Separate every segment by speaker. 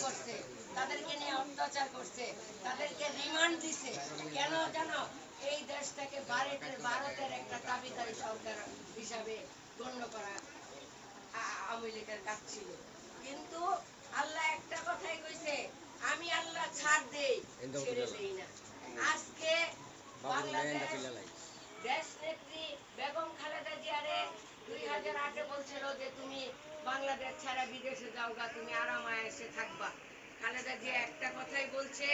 Speaker 1: করছে, তাদেরকে নিয়ে অত্যাচার করছে, তাদেরকে রিমান্ড দিছে। কেন জানো? এই দেশটাকে ভারতের একটা দাবিদারি সরকার হিসাবে গণ্য করা আওয়ামী লীগের কাজ ছিল। কিন্তু আল্লাহ একটা কথাই কইছে, আমি আল্লাহ ছাড় দেই, ছেড়ে দেই না। আজকে বাংলাদেশ দেশ নেত্রী বেগম খালেদা জিয়ারে 2008-এ বলছিল যে তুমি বাংলাদেশ ছাড়া বিদেশে যাওগা, তুমি আরামায় এসে থাকবা। খালেদা জিয়া একটা কথাই বলছে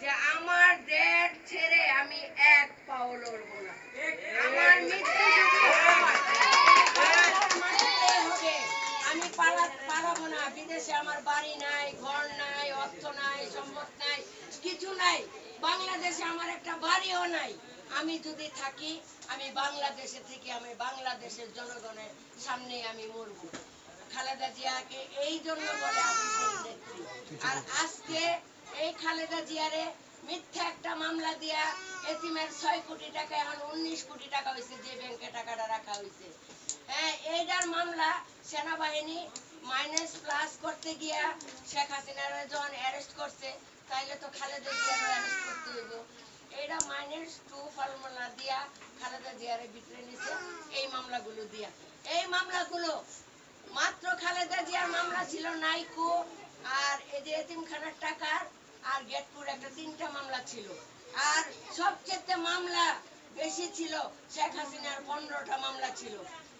Speaker 1: যে আমার দেশ ছেড়ে আমি এক পাও লড়বো না। আমার মৃত্যু যদি হবে, আমি পালাবো না। বিদেশে আমার বাড়ি নাই, ঘর নাই, অর্থ নাই, সম্পদ নাই, কিছু নাই। বাংলাদেশে আমার একটা বাড়িও নাই। আমি যদি থাকি, আমি বাংলাদেশে থেকে আমি বাংলাদেশের জনগণের সামনে আমি মরব। খালেদা জিয়াকে এই জন্য বলে আদর্শ নেত্রী। আর আজকে এই খালেদা জিয়ারে মিথ্যা একটা মামলা দিয়া এতিমের 6 কোটি টাকা এখন 19 কোটি টাকা হয়েছে, যে ব্যাংকে টাকাটা রাখা হয়েছে। হ্যাঁ, এইটার মামলা সেনাবাহিনী মাইনাস প্লাস করতে গিয়া শেখ হাসিনার যখন অ্যারেস্ট করছে, তাইলে তো খালেদা জিয়ারও অ্যারেস্ট করতে হইব। এইটা -2 ফর্মুলা দিয়া খালেদা জিয়ারে ভিতরে নিছে এই মামলাগুলো দিয়া। এই মামলাগুলো মাত্র খালেদা জিয়ার মামলা ছিল নাইকো, আর এই যে এতিমখানার টাকার, আর গেটপুর একটা 3টা মামলা ছিল। আর সবচেয়ে মামলা বেশি ছিল শেখ হাসিনার 15টা মামলা ছিল।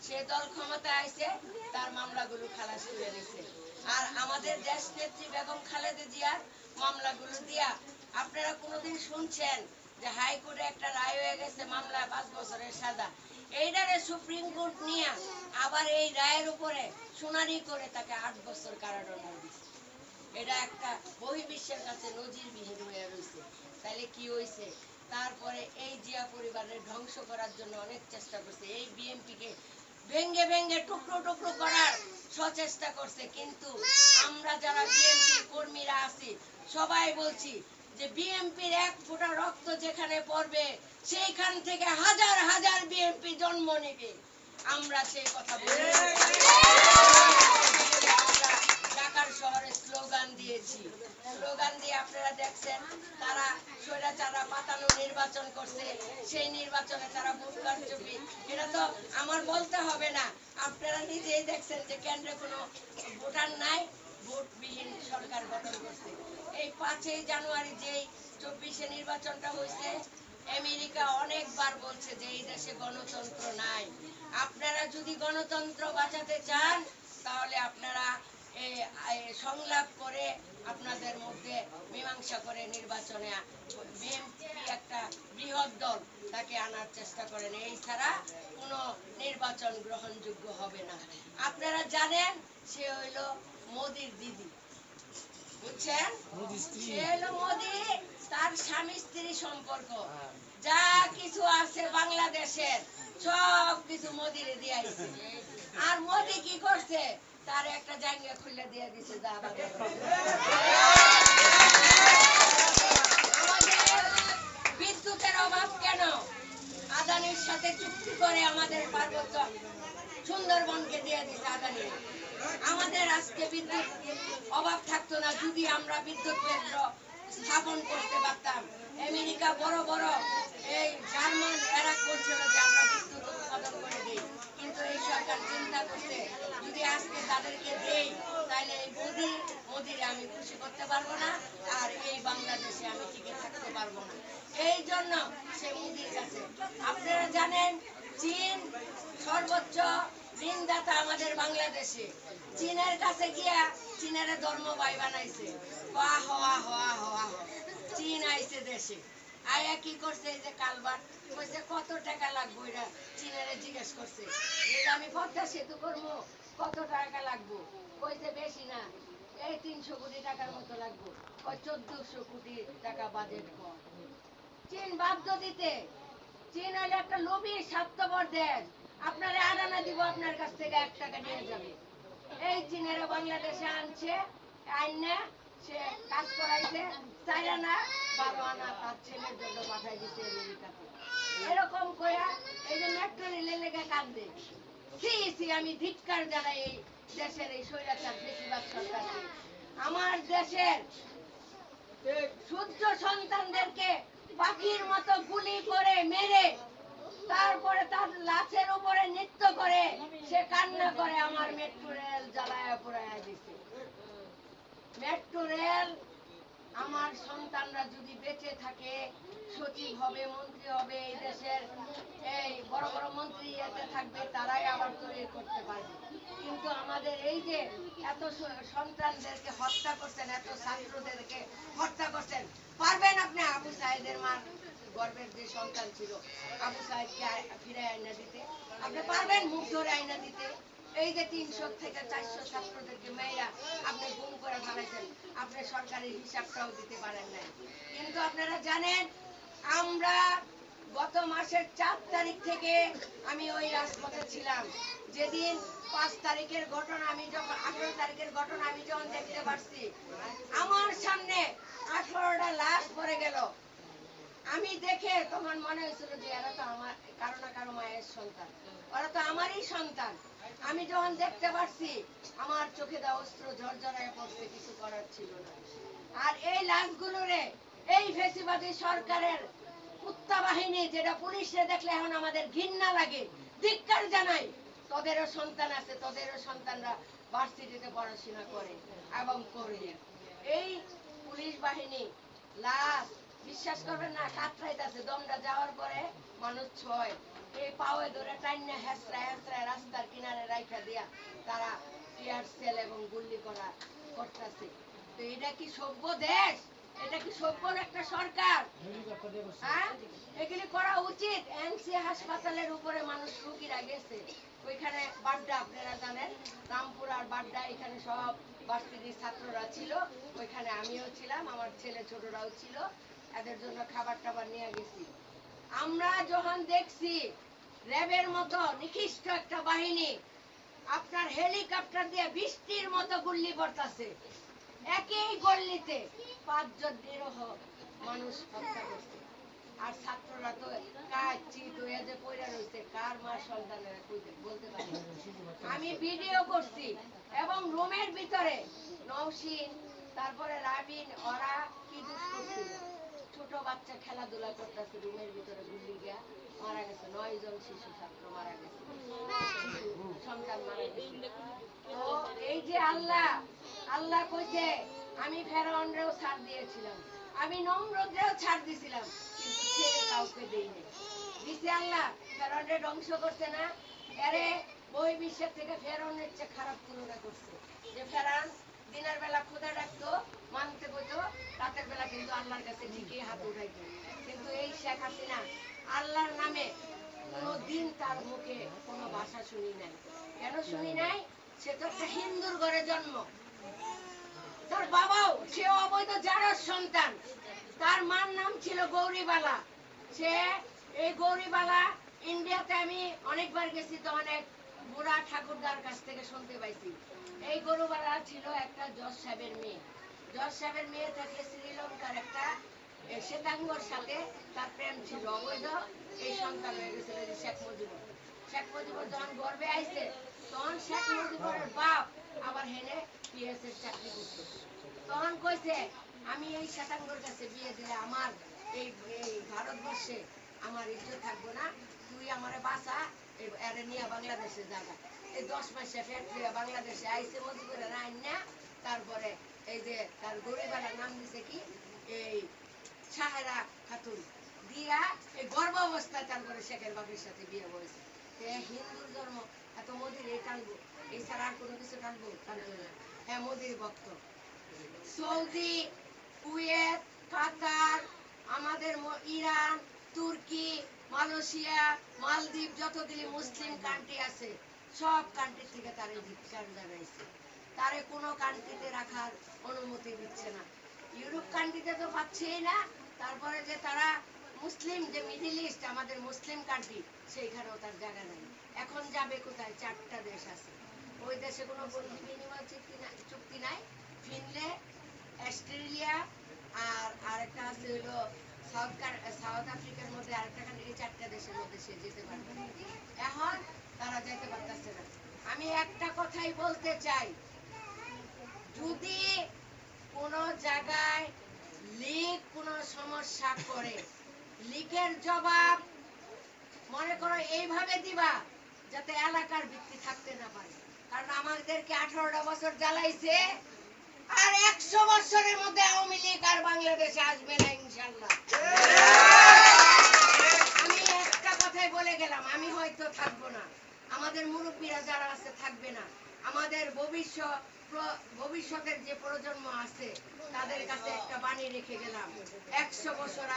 Speaker 1: সে দল ক্ষমতায় আইছে, তার মামলাগুলো খালাস করে নিছে। আর আমাদের দেশ নেত্রী বেগম খালেদা জিয়ার মামলাগুলো দিয়া আপনারা কোনোদিন শুনছেন যে হাইকোর্টে একটা রায় হয়ে গেছে, মামলা 5 বছরের সাজা? এইটারে সুপ্রিম কোর্ট নিয়ে আবার এই রায়ের উপরে শুনানি করে তাকে 8 বছর কারাদণ্ড দিচ্ছে। এটা একটা বহির্বিশ্বের কাছে নজিরবিহীন হয়ে রয়েছে। তাহলে কি হয়েছে? তারপরে এই জিয়া পরিবারের ধ্বংস করার জন্য অনেক চেষ্টা করছে। এই বিএনপিকে ভেঙ্গে ভেঙ্গে টুকরো টুকরো করার সচেষ্টা করছে। কিন্তু আমরা যারা বিএনপি কর্মীরা আছি সবাই বলছি যে বিএনপির 1 ফোঁটা রক্ত যেখানে পড়বে, সেইখান থেকে হাজার হাজার বিএনপি জন্ম নেবে। আমরা সেই কথা বলি। ঢাকার শহরে স্লোগান দিয়েছি। স্লোগান দিয়ে আপনারা দেখছেন তারা স্বৈরাচাররা পাতানো নির্বাচন করছে। সেই নির্বাচনে তারা ভোট কারচুপি, এটা তো আমার বলতে হবে না, আপনারা নিজেই দেখছেন যে কেন্দ্রে কোনো ভোটার নাই, ভোটবিহীন সরকার গঠন করছে। এই 5ই জানুয়ারি যেই 24-এ নির্বাচনটা হয়েছে, আমেরিকা অনেকবার বলছে যে এই দেশে গণতন্ত্র নাই। আপনারা যদি গণতন্ত্র বাঁচাতে চান, তাহলে আপনারা সংলাপ করে আপনাদের মধ্যে মীমাংসা করে নির্বাচনে বিএনপি একটা বৃহৎ দল, তাকে আনার চেষ্টা করেন। এই ছাড়া কোনো নির্বাচন গ্রহণযোগ্য হবে না। আপনারা জানেন সে হইল মোদির দিদি, বুঝছেন? সে হইল মোদি, তার স্বামী স্ত্রী সম্পর্ক যা কিছু আছে বাংলাদেশের সব কিছু মোদিরে দিয়ে আইছে। আর মোদি কি করছে? তার একটা জায়গা খুলে দিয়ে দিছে। আমাদের বিদ্যুতের অভাব কেন? আদানির সাথে চুক্তি করে আমাদের পার্বত্য সুন্দরবনকে দিয়ে দিছে আদানি। আমাদের আজকে বিদ্যুৎ অভাব থাকতো না যদি আমরা বিদ্যুৎ কেন্দ্র স্থাপন করতে পারতাম। আমেরিকা বড় বড় এই জার্মান এরা করছিল যে আমরা বিদ্যুৎ উৎপাদন করে দিই, কিন্তু এই সরকার চিন্তা করছে যদি আজকে তাদেরকে দেই তাহলে এই মোদিরে আমি খুশি করতে পারবো না, আর এই বাংলাদেশে আমি টিকে থাকতে পারবো না। এই জন্য সে মোদির কাছে। আপনারা জানেন চীন সর্বোচ্চ ঋণদাতা আমাদের বাংলাদেশে। চীনের কাছে গিয়া চীনের ধর্ম ভাই বানাইছে, হওয়া হওয়া হওয়া হওয়া। চীন আইছে দেশে, আয়া কি করছে? এই যে কালবার কইছে কত টাকা লাগবে, এটা চীনের জিজ্ঞেস করছে। আমি পদ্মা সেতু করবো, কত টাকা লাগবে? কইছে বেশি না, এই 300 কোটি টাকার মতো লাগবে। 1400 কোটি টাকা বাজেট কর। চীন বাধ্য দিতে। চীন হলো একটা লোভী স্বার্থপর দেশ। আপনারা আদানা দিব, আপনার কাছ থেকে 1 টাকা নিয়ে যাবে। এই চীনেরা বাংলাদেশে আনছে, আইনা সে কাজ করাইছে, 4 আনা 12 আনা তার ছেলের জন্য পাঠাই দিচ্ছে আমেরিকাতে। এরকম করে এই যে মেট্রো রেলের লেগে কাঁদবে। আমি ধিক্কার জানাই এই দেশের এই স্বৈরাচার বেশিরভাগ সরকারকে। আমার দেশের সূর্য সন্তানদেরকে পাখির মতো গুলি করে মেরে তারপরে তার লাশের উপরে নৃত্য করে সে কান্না করে আমার মেট্রো রেল জ্বালায়া পোড়ায়া দিছে। মেট্রো রেল আমার সন্তানরা যদি বেঁচে থাকে সচিব হবে, মন্ত্রী হবে, এই দেশের এই বড় বড় মন্ত্রী এতে থাকবে, তারাই আবার তৈরি করতে পারবে। কিন্তু আমাদের এই যে এত সন্তানদেরকে হত্যা করছেন, এত ছাত্রদেরকে হত্যা করছেন, পারবেন আপনি আবু সাইদের মার গর্বের যে সন্তান ছিল আবু সাইদকে ফিরে আইনা দিতে? আপনি পারবেন মুখ ধরে আইনা দিতে? এই যে 300 থেকে 400 ছাত্রদেরকে মেয়েরা আপনি গুম করে ফেলাইছেন, আপনি সরকারি হিসাবটাও দিতে পারেন নাই। কিন্তু আপনারা জানেন আমরা গত মাসের 4 তারিখ থেকে আমি ওই রাজপথে ছিলাম। যেদিন 5 তারিখের ঘটনা, আমি যখন 18 তারিখের ঘটনা আমি যখন দেখতে পারছি, আমার সামনে 18টা লাশ পড়ে গেল। আমি দেখে তখন মনে হয়েছিল যে এরা তো আমার কারো না কারো মায়ের সন্তান, ওরা তো আমারই সন্তান। আমি যখন দেখতে পারছি আমার চোখে দেওয়া অস্ত্র ঝরঝরায় পড়ছে, কিছু করার ছিল না। আর এই লাশগুলোরে এই ফেসিবাদী সরকারের কুত্তা বাহিনী, যেটা পুলিশে দেখলে এখন আমাদের ঘৃণা লাগে, ধিক্কার জানাই, তোদেরও সন্তান আছে, তোদেরও সন্তানরা ভার্সিটিতে পড়াশোনা করে এবং করবে। এই পুলিশ বাহিনী লাশ বিশ্বাস করবেন না, কাতরাইতেছে, দমটা যাওয়ার পরে মানুষ ছয় এই পাওয়ে ধরে টাইনা হেসরায় হেসরায় রাস্তার কিনারে রাইখা দিয়া তারা টিয়ার সেল এবং গুলি করা করতেছে। তো এটা কি সভ্য দেশ? এটা কি সভ্যর একটা সরকার? হ্যাঁ, এগুলি করা উচিত। এনসি হাসপাতালের উপরে মানুষ রোগীরা গেছে, ওইখানে বাড্ডা, আপনারা জানেন রামপুর আর বাড্ডা, এখানে সব ভার্সিটির ছাত্ররা ছিল, ওইখানে আমিও ছিলাম, আমার ছেলে ছোটরাও ছিল, এদের জন্য খাবার টাবার নিয়ে গেছি। আমরা যখন দেখছি র্যাবের মতো নিকৃষ্ট একটা বাহিনী আপনার হেলিকপ্টার দিয়ে বৃষ্টির মতো গুল্লি পড়তাছে, একই গল্লিতে 5 জন নিরহ মানুষ হত্যা করছে। আর ছাত্ররা তো কাজ চিত হয়ে যে পড়ে রয়েছে, কার মার সন্তানেরা বলতে পারি। আমি ভিডিও করছি এবং রুমের ভিতরে নওশিন, তারপরে রাবিন, ওরা কি দুষ করছিল, ছোট বাচ্চা খেলাধুলা করতেছে, রুমের ভিতরে গুলি গিয়া মারা গেছে। 9 জন শিশু ছাত্র মারা গেছে, সন্তান মারা গেছে। তো এই যে আল্লাহ, আল্লাহ কইছে আমি ফেরাউনরেও ছাড় দিয়েছিলাম, আমি নমরুদরেও ছাড় দিছিলাম, কিন্তু ছেড়ে কাউকে দেইনি। দিছে আল্লাহ, ফেরাউনরে ধ্বংস করছে না? এরে বহির্বিশ্বের থেকে ফেরাউনের চেয়ে খারাপ তুলনা করছে। যে ফেরাউন দিনের বেলা খোদা ডাকতো, মানতে কইতো, রাতের বেলা কিন্তু আল্লাহর কাছে ঠিকই হাত উঠাইতো। কিন্তু এই শেখ হাসিনা আল্লাহর নামে কোনদিন তার মুখে কোনো ভাষা শুনি নাই। কেন শুনি নাই? সে তো একটা হিন্দুর ঘরে জন্ম, তার বাবাও সে অবৈধ জারজ সন্তান, তার মার নাম ছিল গৌরীবালা। সে এই গৌরীবালা ইন্ডিয়াতে আমি অনেকবার গেছি, তো অনেক বুড়া ঠাকুরদার কাছ থেকে শুনতে পাইছি। এই গৌরীবালা ছিল একটা জজ সাহেবের মেয়ে। জজ সাহেবের মেয়ে থেকে শ্রীলঙ্কার একটা শ্বেতাঙ্গর সাথে তার প্রেম ছিল, অবৈধ এই সন্তান হয়ে গেছিল যে শেখ মুজিবুর। শেখ মুজিবুর যখন গর্বে আইছে তখন শেখ মুজিবুরের বাপ আবার হেনে পিএসের চাকরি করতো। তখন কইছে আমি এই শ্বেতাঙ্গর কাছে বিয়ে দিলে আমার এই এই ভারতবর্ষে আমার ইজ্জত থাকবো না, তুই আমারে বাঁচা, এরে নিয়ে বাংলাদেশে যাবা। এই 10 মাসে ফ্যাক্টরি বাংলাদেশে আইসে মুজিবুরের আইন না, তারপরে এই যে তার গরিবালার নাম দিছে কি এই সাহেরা খাতুন দিয়া, এই গর্ভ অবস্থায় তারপরে শেখের বাপের সাথে বিয়ে বলেছে। হিন্দুর ধর্ম এত মোদির এই টানবো, এছাড়া আর কোনো কিছু টানবো? টানবো না। হ্যাঁ, মোদির ভক্ত। সৌদি, কুয়েত, কাতার, আমাদের ইরান, তুর্কি, মালয়েশিয়া, মালদ্বীপ, যতগুলি মুসলিম কান্ট্রি আছে সব কান্ট্রি থেকে তারে ধিক্কার জানাইছে। তারে কোনো কান্ট্রিতে রাখার অনুমতি দিচ্ছে না। ইউরোপ কান্ট্রিতে তো পাচ্ছেই না, তারপরে যে তারা মুসলিম, যে মিডিল ইস্ট আমাদের মুসলিম কান্ট্রি, সেইখানেও তার জায়গা নেই। এখন যাবে কোথায়? 4টা দেশ আছে, ওই দেশে কোনো বন্ধু বিনিময় চুক্তি নাই। ফিনল্যান্ড, অস্ট্রেলিয়া, আর আরেকটা আছে হলো সাউথ আফ্রিকার মধ্যে আরেকটা কান্ট্রি। 4টা দেশের মধ্যে সে যেতে পারবে, এখন তারা যেতে পারতেছে না। আমি একটা কথাই বলতে চাই, যদি কোন জায়গায় লীগ কোন সমস্যা করে, লীগের জবাব মনে করো এইভাবে দিবা যাতে এলাকার ভিত্তি থাকতে না পারে। কারণ আমাদেরকে 18টা বছর জ্বালাইছে, আর 100 বছরের মধ্যে আওয়ামী লীগ আর বাংলাদেশে আসবে না ইনশাআল্লাহ। আমি একটা কথাই বলে গেলাম, আমি হয়তো থাকবো না, আমাদের মুরব্বীরা যারা আছে থাকবে না, আমাদের ভবিষ্যতের যে প্রজন্ম আছে তাদের কাছে একটা বাণী রেখে গেলাম, 100 বছর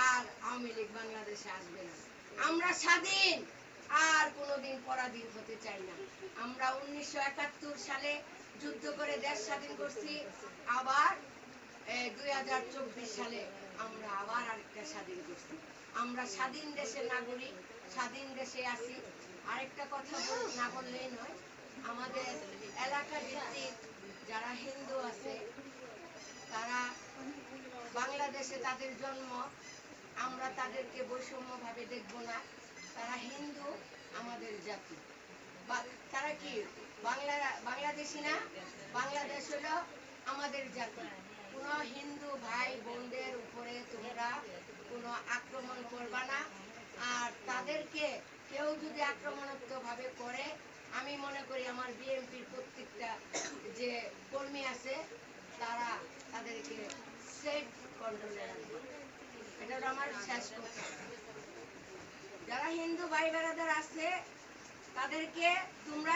Speaker 1: আর আওয়ামী লীগ বাংলাদেশে আসবে না। আমরা স্বাধীন, আর কোনোদিন পরাধীন হতে চাই না। আমরা 1971 সালে যুদ্ধ করে দেশ স্বাধীন করছি, আবার 2024 সালে আমরা আবার আরেকটা স্বাধীন করছি। আমরা স্বাধীন দেশের নাগরিক, স্বাধীন দেশে আছি। আরেকটা কথা না বললেই নয়, আমাদের এলাকা ভিত্তিক যারা হিন্দু আছে তারা বাংলাদেশে তাদের জন্ম, আমরা তাদেরকে বৈষম্য ভাবে দেখব না। তারা হিন্দু, আমাদের জাতি। তারা কি বাংলাদেশি না? বাংলাদেশ হলো আমাদের জাতি। কোন হিন্দু ভাই বোনদের উপরে তোমরা কোনো আক্রমণ করবা না। আর তাদেরকে কেউ যদি আক্রমণাত্মক ভাবে করে, আমি মনে করি আমার বিএনপির প্রত্যেকটা যে কর্মী আছে তারা তাদেরকে সেফ কন্ট্রোলে রাখবে। এটা হলো আমার শেষ কথা। যারা হিন্দু ভাই বোনেদের আছে তাদেরকে তোমরা